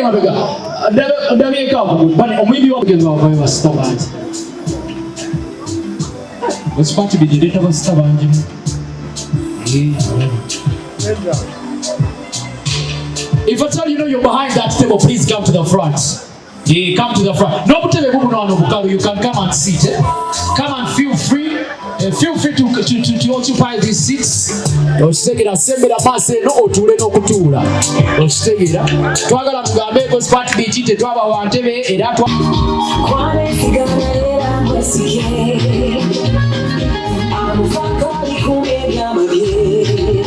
What's about to be the date of a stab? If I tell you you're behind that table, please come to the front. Yeah, come to the front. No, you can come and sit. Come and feel free. Feel free to occupy these seats. Ostegera sembera pase no otule no kutula. Ostegera twagala mugambe ko spot beach te twaba wantebe era twa kwale siganera mwesike amufaka likumenya mabye.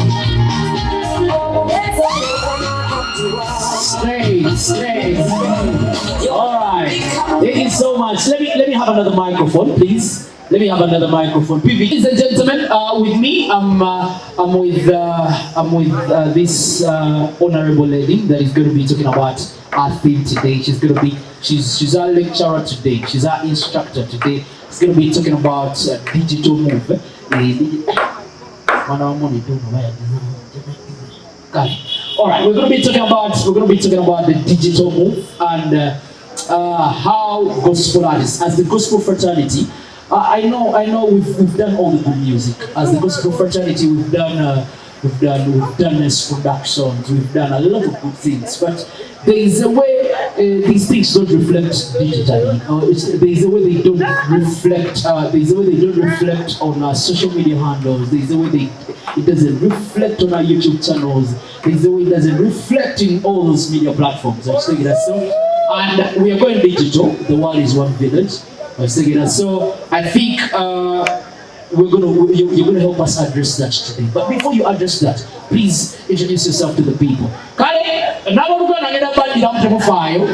Stay. All right. Thank you so much. Let me have another microphone, please. Let me have another microphone. Ladies and gentlemen, with me, I'm with this honorable lady that is going to be talking about our theme today. She's our lecturer today. She's our instructor today. She's going to be talking about digital move. All right, we're going to be talking about the digital move and how gospel artists, as the gospel fraternity. I know we've done all the good music. As the gospel fraternity, we've done productions, we've done a lot of good things. But there is a way these things don't reflect digitally. There is a way they don't reflect. There is a way they don't reflect on our social media handles. There is a way it doesn't reflect on our YouTube channels. There is a way it doesn't reflect in all those media platforms. I'm saying that so. And we are going digital. The world is one village. So I think you're gonna help us address that today. But before you address that, please introduce yourself to the people. Kale, now we're gonna get up at the file.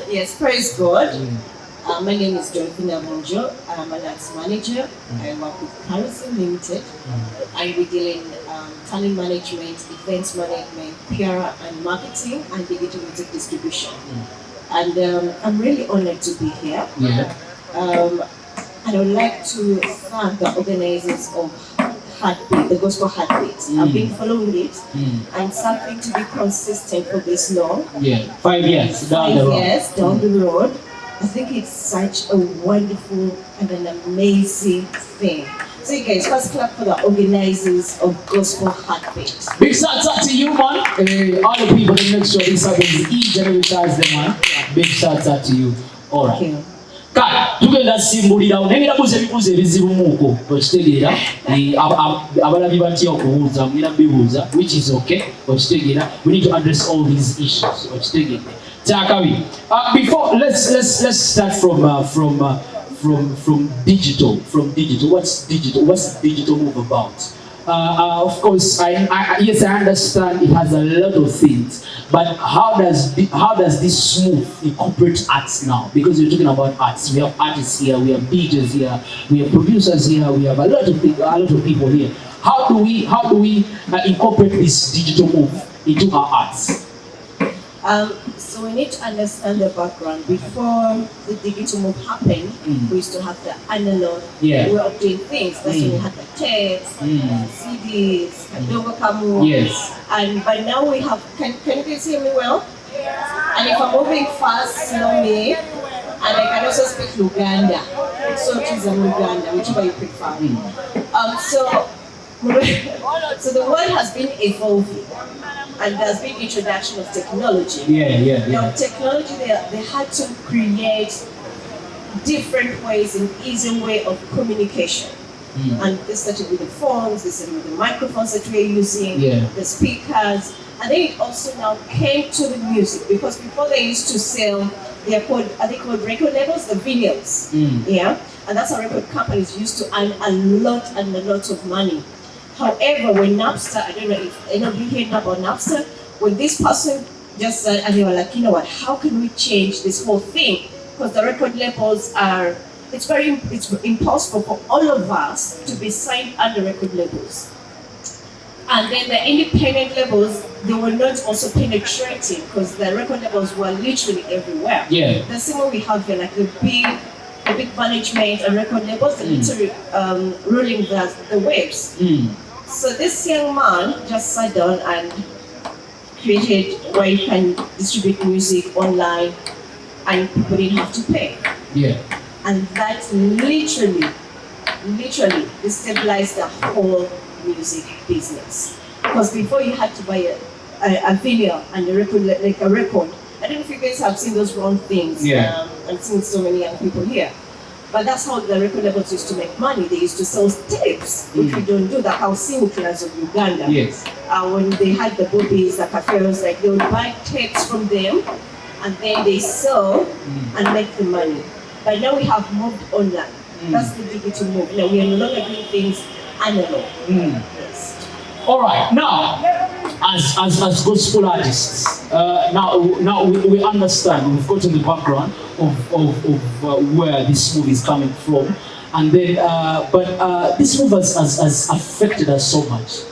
Yes, praise God. My name is Dorothy. I'm an arts manager. I work with Karizim Limited. And we deal in talent management, events management, PR and marketing, and digital music distribution. And I'm really honored to be here. And I would like to thank the organizers of Heartbeat, the Gospel Heartbeat. I've been following it, and something to be consistent for this long. 5 years down the road. I think it's such a wonderful and an amazing thing. So you guys, first clap for the organizers of Gospel Heartbeat. Big shout out to you, man. All the people that make sure this happens each and every Thursday, man. Big shout out to you. All right. Thank you. Tugenda simbulira onengera buze ebizibu muko okitegeera abalabi batya okubuuza mwina bibuuza which is okay okitegeera we need to address all these issues okitegeera kyakabi before let's start from digital what's digital move about. Of course, yes, I understand it has a lot of things, but how does this move incorporate arts now? Because we're talking about arts. We have artists here, we have DJs here, we have producers here, we have a lot of people here. How do we incorporate this digital move into our arts? So we need to understand the background. Before the digital move happened, we used to have the analog way of doing things. That's when we had the tapes, CDs, Kadogo. Yes. And by now we have, can you guys hear me well? And if I'm moving fast, slowly, and I can also speak Luganda. So choose Luganda, whichever you prefer. So the world has been evolving, and there's been introduction of technology. Now technology, they had to create different ways and easy way of communication. And this started with the phones, this started with the microphones that we're using, the speakers, and then it also now came to the music, because before they used to sell, are they called record labels, the vinyls, and that's how record companies used to earn a lot of money. However, when Napster, I don't know if any of you heard about Napster, when this person just said, and they were like, you know what, how can we change this whole thing? Because the record labels are, it's impossible for all of us to be signed under record labels. And then the independent labels, they were not also penetrating because the record labels were literally everywhere. Yeah. The same way we have here, like the big management and record labels, they're literally ruling the waves. So this young man just sat down and created where you can distribute music online and people didn't have to pay. Yeah. And that literally destabilized the whole music business. Because before you had to buy a vinyl and a record, like a record. I don't know if you guys have seen those round things. Yeah. I've seen so many young people here. But that's how the record labels used to make money. They used to sell tapes, which we don't do. That how singles of Uganda. Yes. When they had the boobies, the cafes, like they would buy tapes from them, and then they sell and make the money. But now we have moved online. That's the digital move. Now we are no longer doing things analog. Yes. All right. Now, as gospel artists, now we understand. We've got in the background of where this move is coming from, and then but this move has affected us so much.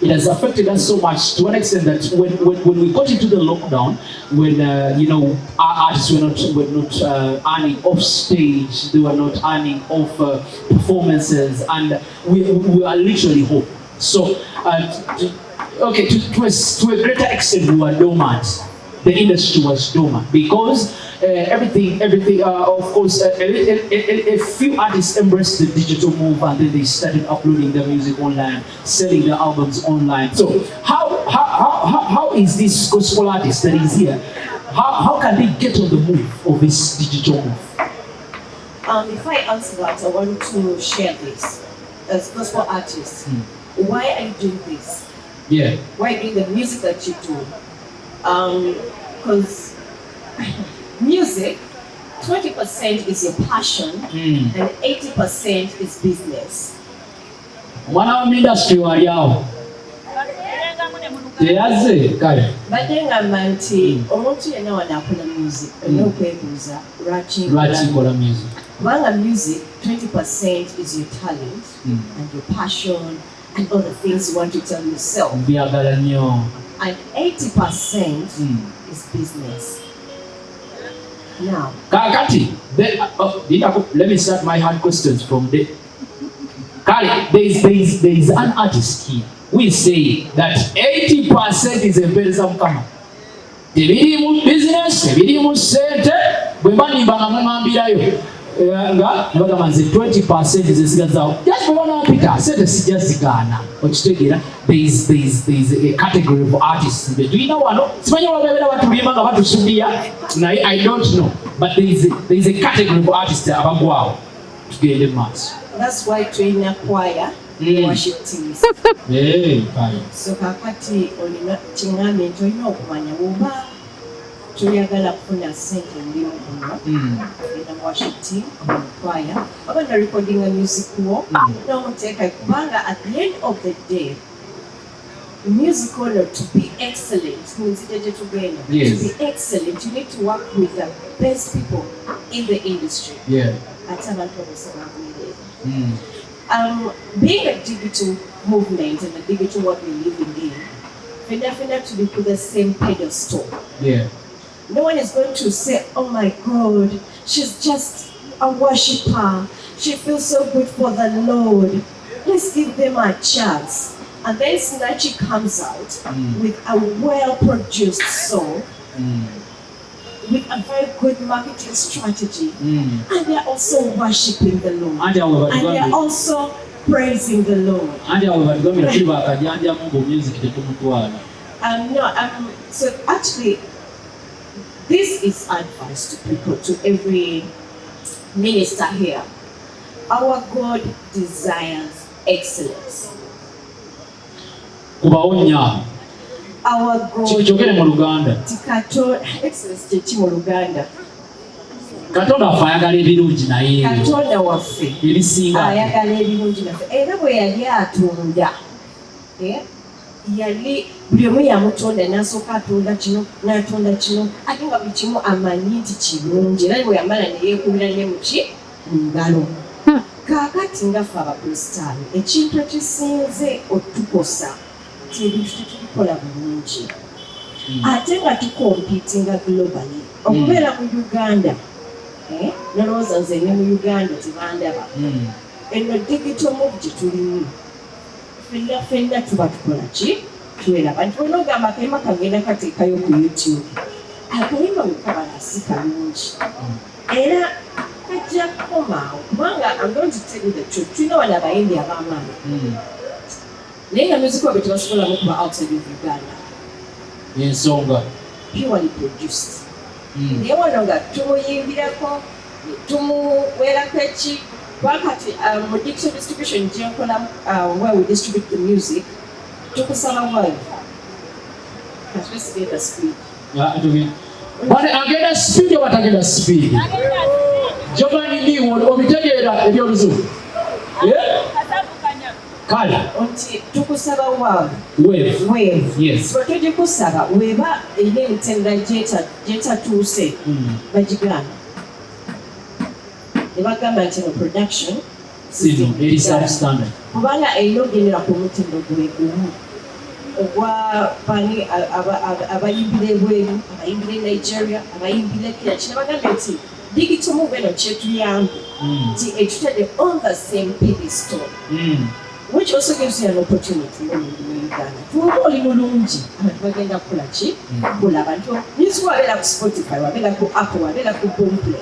It has affected us so much to an extent that when we got into the lockdown, when our artists were not earning off stage, they were not earning off performances, and we are literally home. So, okay, to a greater extent, we were dormant. The industry was dormant because everything. Of course, a few artists embraced the digital move, and then they started uploading their music online, selling their albums online. So, how is this gospel artist that is here? How can they get on the move of this digital move? If I answer that, I want to share this as gospel artists. Why are you doing this? Yeah. Why doing the music that you do? Because music, 20% is your passion and 80% is business. Mwana wa industry wali awo. Teyaze kale. Badde ngamba nti omuntu yenna wano akola music olina okwebuuza lwaki nkola music. Kubanga music, 20% is your talent and your passion and all the things you want to tell yourself. Mbyagala nnyo. And 80% is business. Now, Kakati, let me start my hard questions from there. Kale, there is an artist here. We say that 80% is a empeza mukama. Tebiri mu business, tebiri mu sente, bwe mbanimbanga mwambirayo. Nga bagamba nze 20% ezisigazawo just bwebona mpita sente sijazigana okitegeera there is a category of artists betulina wano simanyi olwabeera batulimba nga batusubiya naye I don't know but there is a category of artists abagwawo tugende mu maaso. That's why tulina choir worship teams. So kakati olina kiŋŋambye nti olina okumanya bw'oba toyagala kufuna ssente mulimu guno olina worship team choir oba na recording a music wo n'omuteeka kubanga at the end of the day music owner to be excellent munzija gye tugenda to be excellent you need to work with the best people in the industry ate abantu abasabagwire. Being a digital movement and a digital world we're living in, we're definitely to be put the same pedestal. No one is going to say, oh my God, she's just a worshiper. She feels so good for the Lord. Let's give them a chance. And then Snatchy comes out with a well-produced song, with a very good marketing strategy. And they're also worshiping the Lord. And they're also praising the Lord. So actually, this is advice to people, to every minister here. Our God desires excellence. Our God excellence kye mu Luganda. Katonda ayagala ebirungi naye. Katonda waffe ayagala ebirungi naffe. Era bwe yali atunda yali buli omu yamutonda n'asooka atonda kino n'atonda kino ate nga buli kimu amanyi nti kirungi era bwe yamala ne yeekubira ne mu ngalo. Kaakati ngaffe abakristaayo ekintu ekisinze otukosa kati ebintu tetubikola bulungi ate nga tukompitinga globally okubeera mu Uganda nalowooza nze ne mu Uganda tebandaba eno digital move gye tulimu fenna tuba tukola ki twelaba nti olina ogamba akayimba kagenda kateekayo ku YouTube akayimba mukabala si kalungi era kajja kukomaawo kubanga I'm going to tell you the truth tulina wano abayimbi ab'amaanyi naye nga music wabwe tebasobolamu kuba outside of Uganda ensonga purely produced naye wano nga tumuyimbirako tumuweerako eki wakati mu digital distribution gyenkola where we distribute the music tukusaba wayo katwesigenda speed agenda speed oba tagenda speed Giovanni Lee obitegeera ebyoluzungu kale nti tukusaba wayo wave yes bwe tugikusaba weba erina emitendera gyetatuuse bagigana ne bagamba nti no production eri substandard kubanga erina ogendera ku mutindo gwegumu ogwa bani abayimbira ebweru abayimbira Nigeria abayimbira Kenya kino bagambye nti digital move eno kyetuyambe nti etutadde on the same pedestal which also gives you an opportunity in Uganda tuba oli mulungi abantu bagenda kukola ki kulaba nti music wabeera ku Spotify wabeera ku Apple wabeera ku Boomplay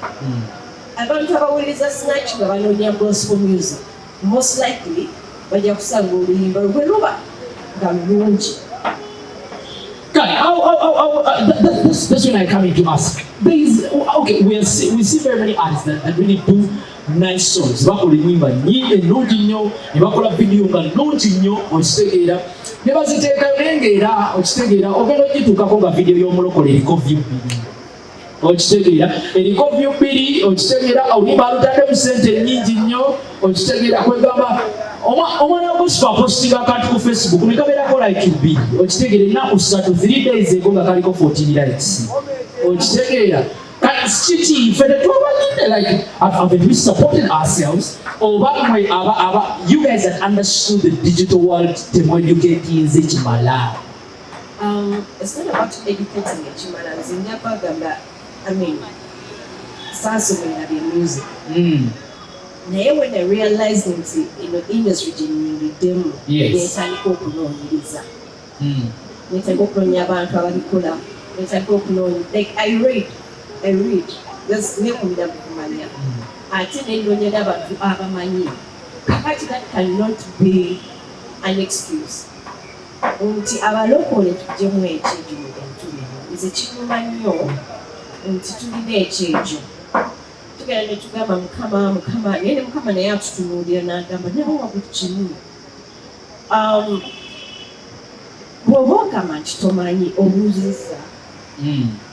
abantu abawuliriza snatch nga banoonya gospel music most likely bajja kusanga oluyimba lwe luba nga lulungi. That's when I come in to ask. There is okay. We see very many artists that really do nice songs. Bakola ennyimba nnyimbe nnungi nnyo, ne bakola video nga nnungi nnyo okitegeera. Ne baziteekayo naye ng'era okitegeera ogenda ogituukako nga video y'omulokole eriko view bbiri. Okitegeera eriko view bbiri okitegeera oluyimba alutadde mu ssente nnyingi nnyo okitegeera kwegamba omwana gospel apostinga akantu ku Facebook ne kabeerako like bbiri okitegeera ennaku 3 days ago nga kaliko 14 likes okitegeera kiki ffe tetwabanyine like have we supported ourselves oba mwe aba you guys that understood the digital world temweducatinze kimala. It's not about educating ekimala nze njakwagamba I mean saasomera bya music naye when I realized nti ino industry gyenyingiddemu neetandika okunoonyereza neetandika okunoonya abantu ababikola neetandika okunoonya like I read nekumira kumanya ate nenoonya n'abantu abamanyi kakati that cannot be an excuse nti abalokole tujjemu ekyejo mu bintu bino nze kinyuma nnyo nti tulina ekyejo tugenda ne tugamba mukama naye ne mukama naye atutunuulira n'agamba nabawa buli kimu bw'oba ogamba nti tomanyi obuuzizza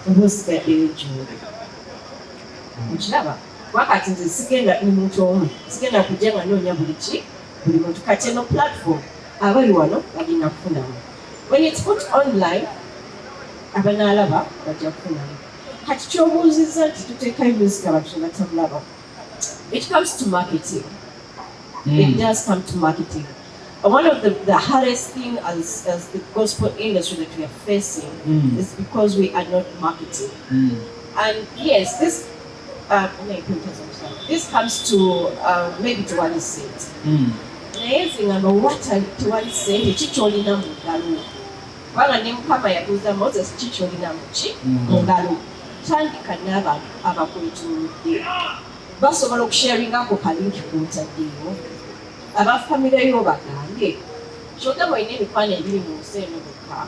oba osigaddeyo gy'oli okiraba wakati nze sigenda ne muntu omu sigenda kujja nga noonya buli muntu kati eno platform abali wano bagenda kufunamu when it's put online abanaalaba bajja kufunamu kati kyobuuzizza nti tuteekayo music abantu tebatamulaba it comes to marketing it does come to marketing one of the hardest thing as the gospel industry that we are facing is because we are not marketing and yes this comes to maybe to what is said naye nze ngamba tewali sente kikyolina mu ngalo kubanga ne mukama yabuuza Moses kikyolina mu ngalo tandika n'abantu abakwetuludde basobola okusharingako kalinki kotaddeyo abafamire yo bagambe kyogamba olina emikwano ebiri mu nsi eno bokka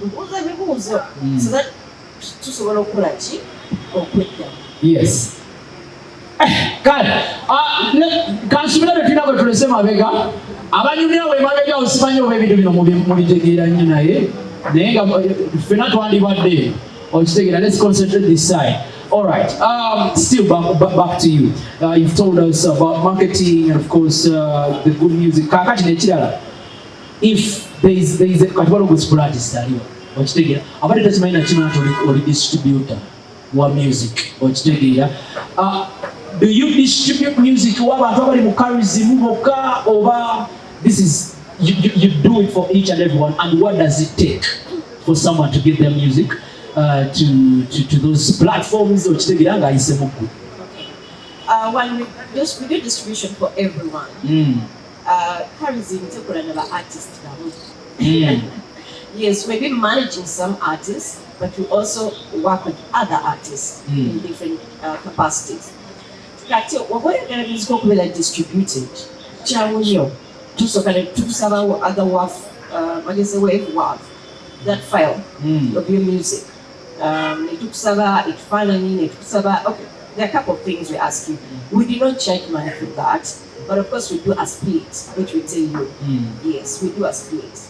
mbuuza ebibuuzo so that tusobola okukola ki okweddamu. Yes. Kale, kansubira betulina bwe tulese mabega abanyumira bwe mabega osimanyi oba ebintu bino mubitegeera nnyo naye nga ffena twandibadde okitegeera. Let's concentrate this side. All right. Still back to you. You've told us about marketing and of course the good music. Kakati nekirala. If there is a katwalo gospel artist aliyo okitegeera abadde takimanyi nakimanya nti oli distributor wa music okitegeera. Do you distribute music w'abantu abali mu Karizim bokka oba this is you do it for each and everyone, and what does it take for someone to get their music to those platforms? One, we do distribution for everyone. Karizim took another artist. Yes, we've been managing some artists, but we also work with other artists in different capacities. We're going to music be distributed. That file of your music. Okay. There are a couple of things we ask you. We do not charge money for that, but of course we do a split, which we tell you. Yes, we do a split.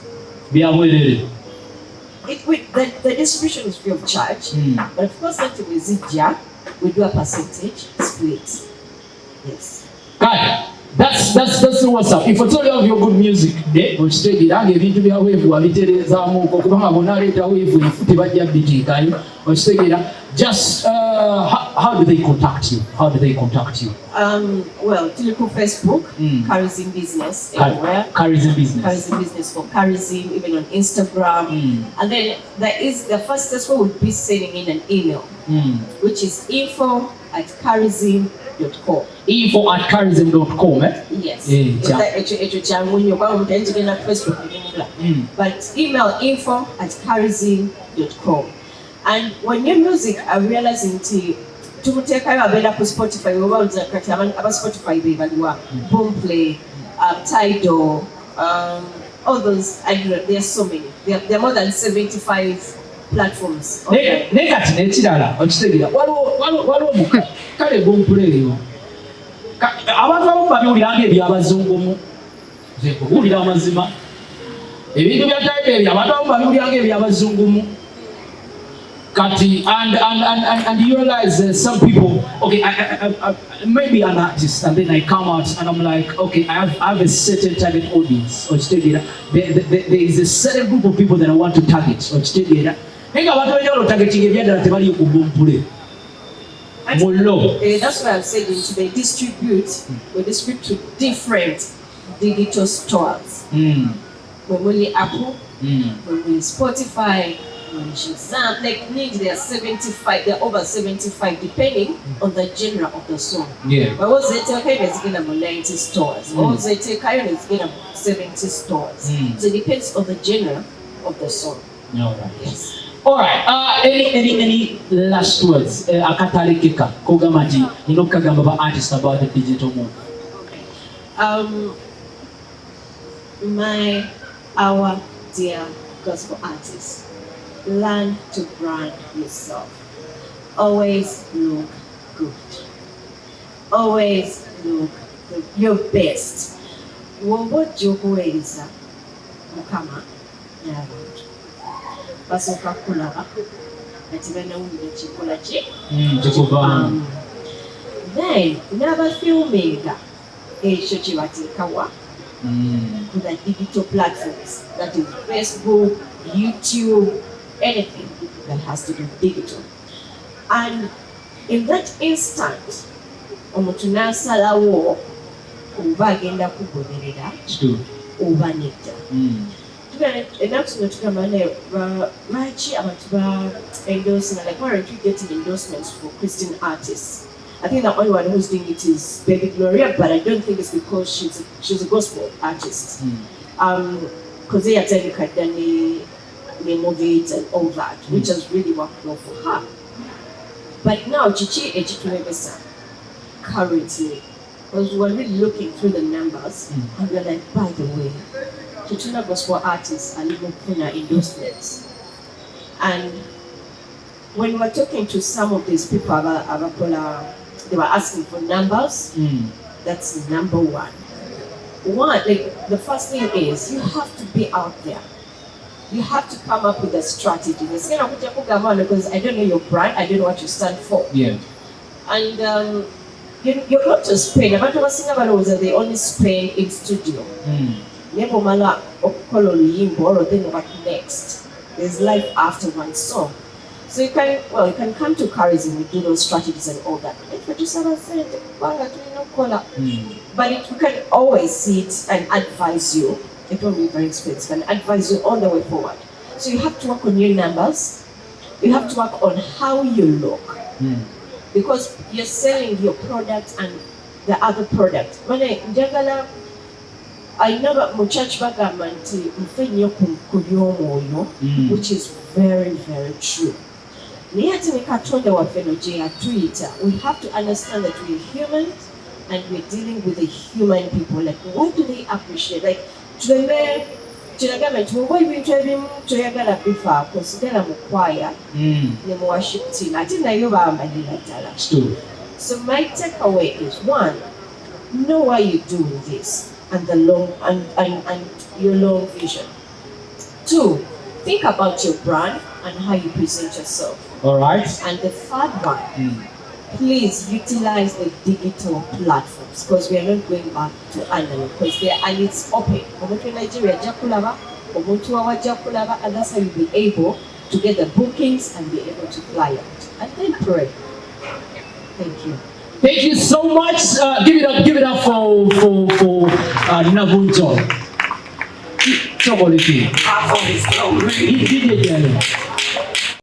The distribution is free of charge, but of course we do a percentage split. Yes. Right. That's what's up. If I tell you have your good music, which take it, I give it to be a wave, just how do they contact you? How do they contact you? Well, Teleco Facebook, Karizim Business, everywhere. Karizim Business. Karizim Business for Karizim, even on Instagram. And then there is the fastest way would be sending in an email, which is info@karizim.com. info@karizim.com, eh? Yes. But email info@karizim.com. And when your music, I realize to take a Spotify, we will Spotify, Boomplay, Tidal, all those. There are so many. There are more than 75 platforms. Abantu abamu babiwuliranga ebyabazungumu kuwulira amazima ebintu bya type ebyo abantu abamu babiwuliranga ebyabazungumu kati and you realize some people, okay, I maybe an artist, and then I come out and I'm like, okay, I have a certain target audience or there is a certain group of people that I want to target or that's why I'm saying they distribute to different digital stores. When we Apple, when we Spotify, when Shazam, there are 75, there are over 75 depending on the genre of the song. But what's it okay, there's going to be 90 stores. What's it okay, there's going to be 70 stores. So it depends on the genre of the song. Yes. Alright, any last words? Akatalekeka, Kogamaji, Kagamba artist about the digital move. Our dear gospel artists, learn to brand yourself. Always look good. Always look your best. What you is Mukama n'abantu basooka kulaba kati banawulira kikola kye then n'abafilminga ekyo kye bateekawa to the digital platforms, that is Facebook, YouTube, anything that has to do digital. And in that instant omuntu n'asalawo oba agenda kugoberera oba nedda. Ennaku zino tugamba naye lwaki abantu ba endorsing, like why aren't we getting endorsements for Christian artists? I think the only one who's doing it is Baby Gloria, but I don't think it's because she's a gospel artist. Because they are telling Kadani, movies and all that, which has really worked well for her. But now Chichi Ejituebesa currently, because we're really looking through the numbers, and we're like, by the way, Chichina gospel artists are even putting endorsements. And when we were talking to some of these people, they were asking for numbers. That's number one. Like the first thing is you have to be out there. You have to come up with a strategy. Because I don't know your brand, I don't know what you stand for. And you're not just paying. About they only spend in studio. Next. There's life after one song. So you can come to Karizim, we do those strategies and all that. But we can always sit and advise you it won't be very expensive, and advise you all the way forward. So you have to work on your numbers. You have to work on how you look. Because you're selling your product and the other product. I know that mu church bagamba nti mfe nnyo ku by'omwoyo, which is very, very true. Naye ate ne Katonda waffe no gye yatuyita, we have to understand that we're human and we're dealing with the human people. Like, what do they appreciate? Like, tuleme kiragamba nti muba ebintu ebimu toyagala bifaako, sigala mu choir ne mu worship team ate nayo baamalira ddala. So my takeaway is, one, know why you're doing this and the long and your long vision. Two, think about your brand and how you present yourself. All right. And the third one, please utilize the digital platforms, because we are not going back to analog, because they are, and it's open. Omuntu Nigeria jakulaba, omuntu wawa jakulaba, and that's how you'll be able to get the bookings and be able to fly out. And then pray. Thank you. Thank you so much. Give it up for Navunjo. Trouble with you.